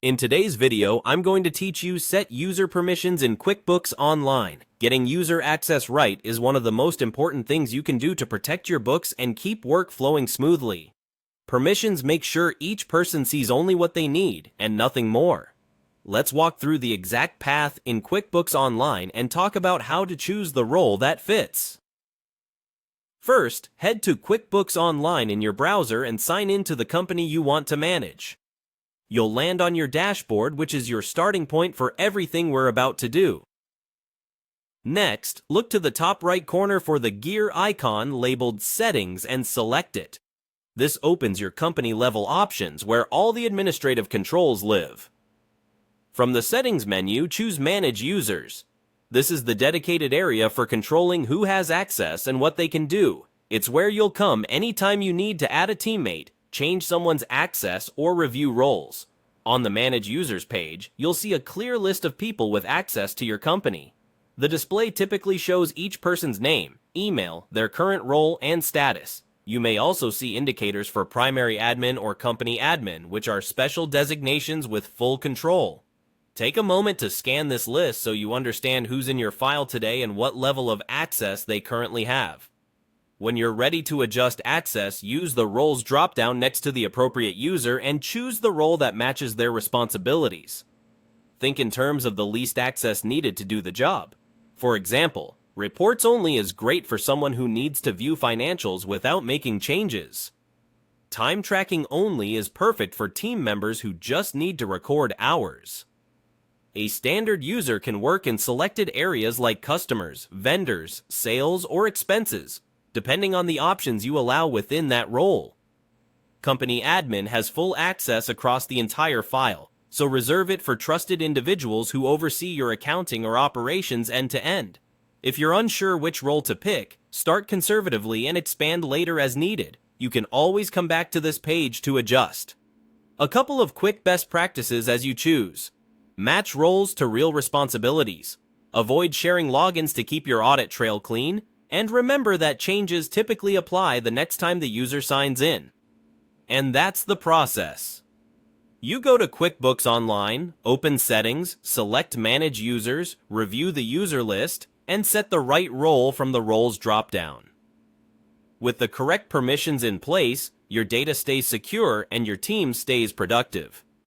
In today's video, I'm going to teach you set user permissions in QuickBooks Online. Getting user access right is one of the most important things you can do to protect your books and keep work flowing smoothly. Permissions make sure each person sees only what they need and nothing more. Let's walk through the exact path in QuickBooks Online and talk about how to choose the role that fits. First, head to QuickBooks Online in your browser and sign in to the company you want to manage. You'll land on your dashboard, which is your starting point for everything we're about to do. Next, look to the top right corner for the gear icon labeled Settings and select it. This opens your company-level options where all the administrative controls live. From the Settings menu, choose Manage Users. This is the dedicated area for controlling who has access and what they can do. It's where you'll come anytime you need to add a teammate, change someone's access, or review roles. On the Manage Users page, you'll see a clear list of people with access to your company. The display typically shows each person's name, email, their current role, and status. You may also see indicators for primary admin or company admin, which are special designations with full control. Take a moment to scan this list so you understand who's in your file today and what level of access they currently have. When you're ready to adjust access, use the Roles drop-down next to the appropriate user and choose the role that matches their responsibilities. Think in terms of the least access needed to do the job. For example, Reports Only is great for someone who needs to view financials without making changes. Time Tracking Only is perfect for team members who just need to record hours. A standard user can work in selected areas like customers, vendors, sales, or expenses, depending on the options you allow within that role. Company Admin has full access across the entire file, so reserve it for trusted individuals who oversee your accounting or operations end-to-end. If you're unsure which role to pick, start conservatively and expand later as needed. You can always come back to this page to adjust. A couple of quick best practices as you choose. Match roles to real responsibilities. Avoid sharing logins to keep your audit trail clean. And remember that changes typically apply the next time the user signs in. And that's the process. You go to QuickBooks Online, open Settings, select Manage Users, review the user list, and set the right role from the Roles drop-down. With the correct permissions in place, your data stays secure and your team stays productive.